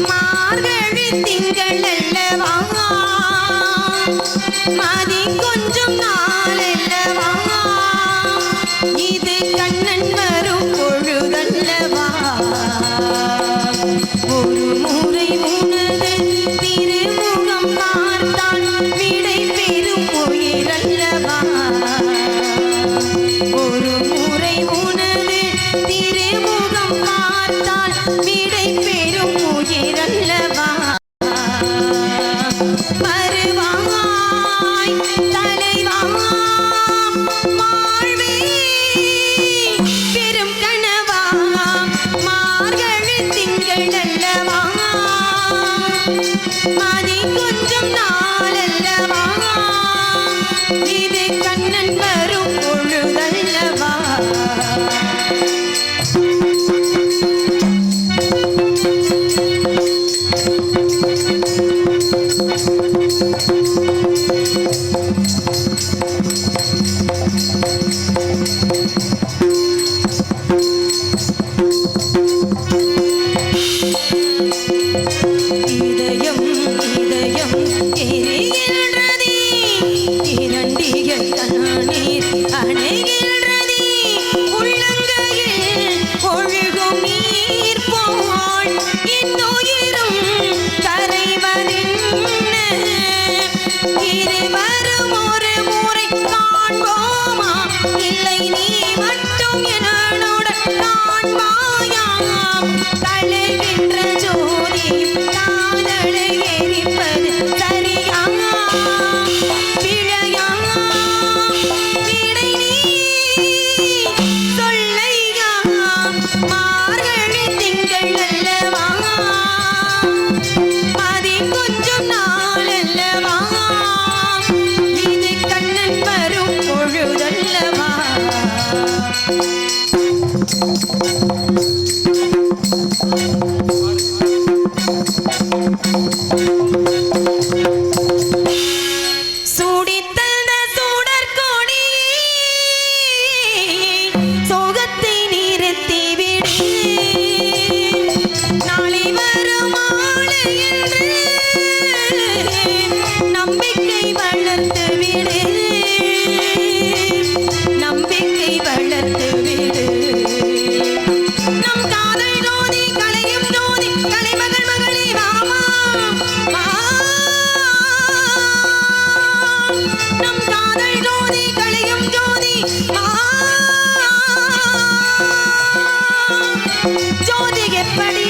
மார்கழி திங்கள் அல்லவா மதி கொஞ்சம் நாள் அல்லவா இது கண்ணன் வரும் பொழுதல்லவா ஒரு முறை உனது திருமுகம் பார்த்தால் விடை பெறும் உயிரல்லவா ஒரு முறை உனது திருமுகம் பார்த்தால் விடை பெறும் உயிரல்லவா வருவாய் தலைவா வாழ்வே பெரும் கனவா மார்கழி திங்கள் அல்லவா மதி கொஞ்சம் நாள் அல்லவா இது கண்ணன் வரும் பொழுதல்லவா இதயம் இதயம் எரிகின்றதே இரண்டிகள் தண்ணீர் அணைகின்றதே உள்ளங்கையில் ஒழுகும் நீர் போல் இன்னுயிரும் கரைவதென்ன இருவரும் ஒரு முறை காண்போமா இல்லை நீ மட்டும் என்னுடன் காண்பாயாம் களைகின்ற ஜோதி காதலை எரிப்பது சரியா பிழையா விடை நீ சொல்லையா மார்கழி திங்கள் அல்லவா மதி கொஞ்சம் நாள் அல்லவா இது கண்ணன் வரும் பொழுதல்லவா சூடித்தந்த சூடற்கொடி சோகத்தை நிறுத்தி விடு நாளை வரும் ஆளு என்று நம்பிக்கை வளர்த்து விடு நம்பிக்கை வளர்த்து விடு நம் காதல் ஜோதி கலையும் ஜோதி கலைமகள் மகளே வாமா நம் காதல் ஜோதி கலையும் ஜோதி ஜோதி எப்படி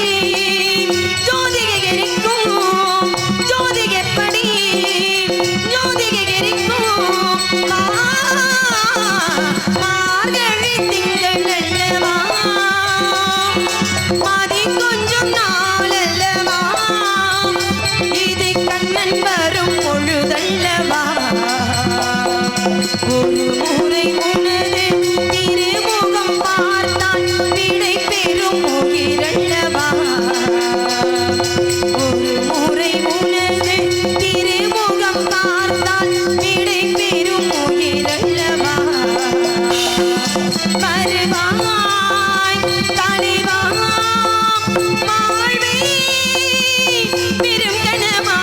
ஜோதிகை எரிக்கும் ஜோதி எப்படி ஜோதிகை எரிக்கும் மார்கழி திங்கள் அல்லவா மதி கொஞ்சம் நாள் அல்லவா இது கண்ணன் வரும் பொழுதல்லவா ஒரு முறை உனது திருமுகம் பார்த்தால் விடை பெறும் உயிரல்லவா ஒரு முறை உனது திருமுகம் பார்த்தால் விடை பெறும் உயிரல்லவா வருவாய் தலைவா வாழ்வே பெரும் கனவா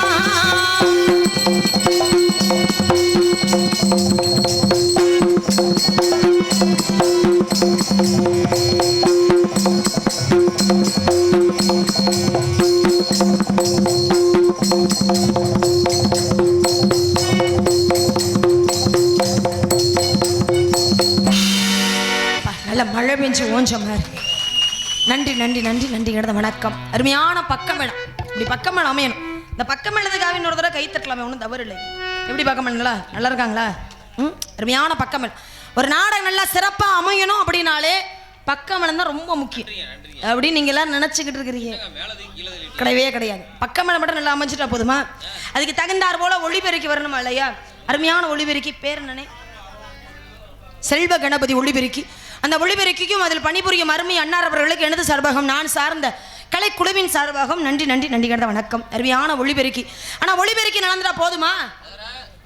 நல்ல மழை பெஞ்சு ஓஞ்ச மாதிரி நன்றி நன்றி நன்றி நன்றி கிடந்த வணக்கம் அருமையான பக்கமேளம் இப்படி பக்கமேளம் அமையணும் இந்த பக்கமேளத்துக்காக இன்னொரு தடவை கை தட்டலாமே ஒன்றும் தவறு இல்லை எப்படி பக்கமேளங்களா நல்லா இருக்காங்களா அருமையான பக்கமேளம் ஒரு நாடகம் நல்லா சிறப்பாக அமையணும் அப்படின்னாலே பக்கமேளம் தான் ரொம்ப முக்கியம் அப்படின்னு நீங்கள் எல்லாம் நினச்சிக்கிட்டு இருக்கிறீங்க கிடையவே கிடையாது பக்கமேளம் மட்டும் நல்லா அமைச்சிட்டா போதுமா அதுக்கு தகுந்தார் போல ஒளிபெருக்கி வரணுமா இல்லையா அருமையான ஒளிபெருக்கி பேர் என்னன்னே செல்வ கணபதி ஒளிபெருக்கி அந்த ஒளிபெருக்கிக்கும் அதில் பணிபுரியும் அருமை அன்னார் அவர்களுக்கு எனது சார்பாகம் நான் சார்ந்த கலைக்குழுவின் சார்பாகம் நன்றி நன்றி நன்றி கிடந்த வணக்கம் அருமையான ஒளிபெருக்கி ஆனால் ஒளிபெருக்கி நடந்துட்டா போதுமா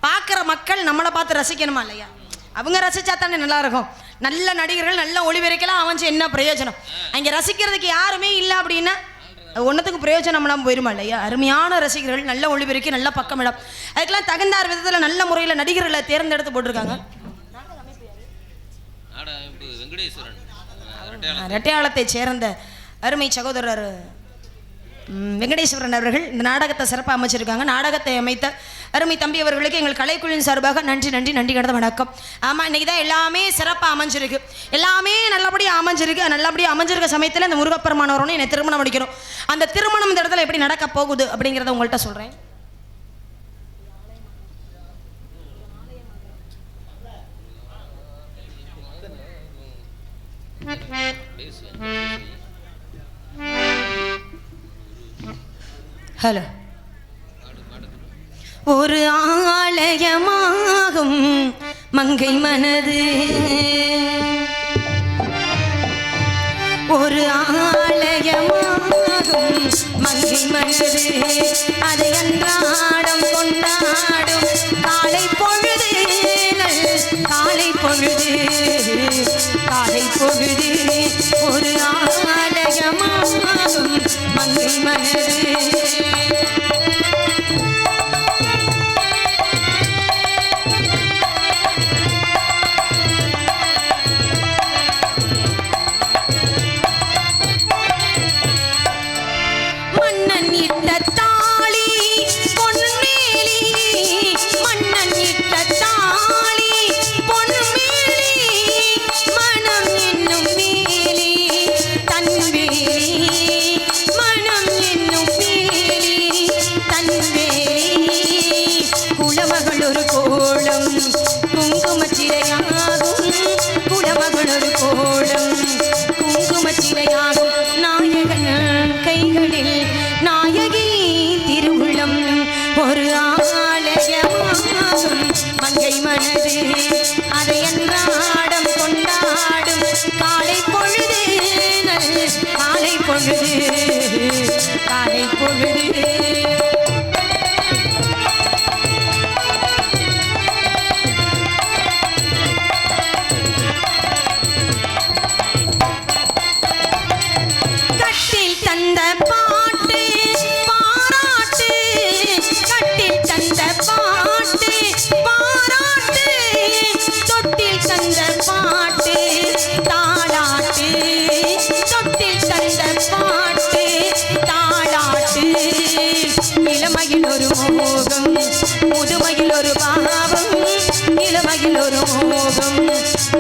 பார்க்குற மக்கள் நம்மளை பார்த்து ரசிக்கணுமா இல்லையா அவங்க ரசிச்சா தானே நல்லா இருக்கும் நல்ல நடிகர்கள் நல்ல ஒளிபெருக்கலாம் அமைஞ்சு என்ன பிரயோஜனம் அங்கே ரசிக்கிறதுக்கு யாருமே இல்லை அப்படின்னா ஒன்றத்துக்கு பிரயோஜனம்லாம் போயிருமா இல்லையா? அருமையான ரசிகர்கள், நல்ல ஒளிபெருக்கி, நல்ல பக்கமிடம், அதுக்கெல்லாம் தகுந்தார் விதத்தில் நல்ல முறையில் நடிகர்களை தேர்ந்தெடுத்து போட்டிருக்காங்க. ரெட்டையாளத்தை சேர்ந்த அருமை சகோதரர் வெங்கடேஸ்வரன் அவர்கள் இந்த நாடகத்தை சிறப்பாக அமைச்சிருக்காங்க. நாடகத்தை அமைத்த அருமை தம்பி அவர்களுக்கு எங்கள் கலைக்குழுவின் சார்பாக நன்றி நன்றி நன்றி கடந்த வணக்கம். ஆமாம், இன்றைக்கி தான் எல்லாமே சிறப்பாக அமைஞ்சிருக்கு, எல்லாமே நல்லபடியாக அமைஞ்சிருக்கு. நல்லபடியாக அமைஞ்சிருக்க சமயத்தில் இந்த முருகப்பெருமானவரோன்னு என்னை திருமணம் முடிக்கணும். அந்த திருமணம் இந்த இடத்துல எப்படி நடக்க போகுது அப்படிங்கிறத உங்கள்கிட்ட சொல்கிறேன். ஹலோ. ஒரு ஆலயமாகும் மங்கை மனது, ஒரு ஆலயமாகும் மங்கை மனது, அதை அன்றாடம் கொண்டாடும் காலை பொழுது, காலை பொழுது, காலை பொழுது, ஒரு ஆலயமாகும் மங்கை மனது.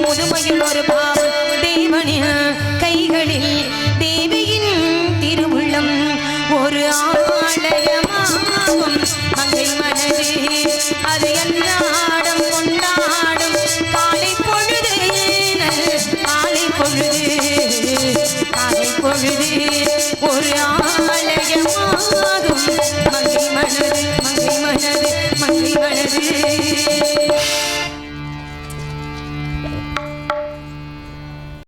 முதுமையில் ஒரு பாவம், தேவனின் கைகளில் தேவியின் திருவுள்ளம், ஒரு ஆலயமாகும் மங்கை மனது, அது எல்லாடம் கொண்டாடும் காலை பொழுது, காலை பொழுது, காலை பொழுது, ஒரு ஆலயமாகும் மங்கை மனது, மங்கை மனது, மங்கை மனது.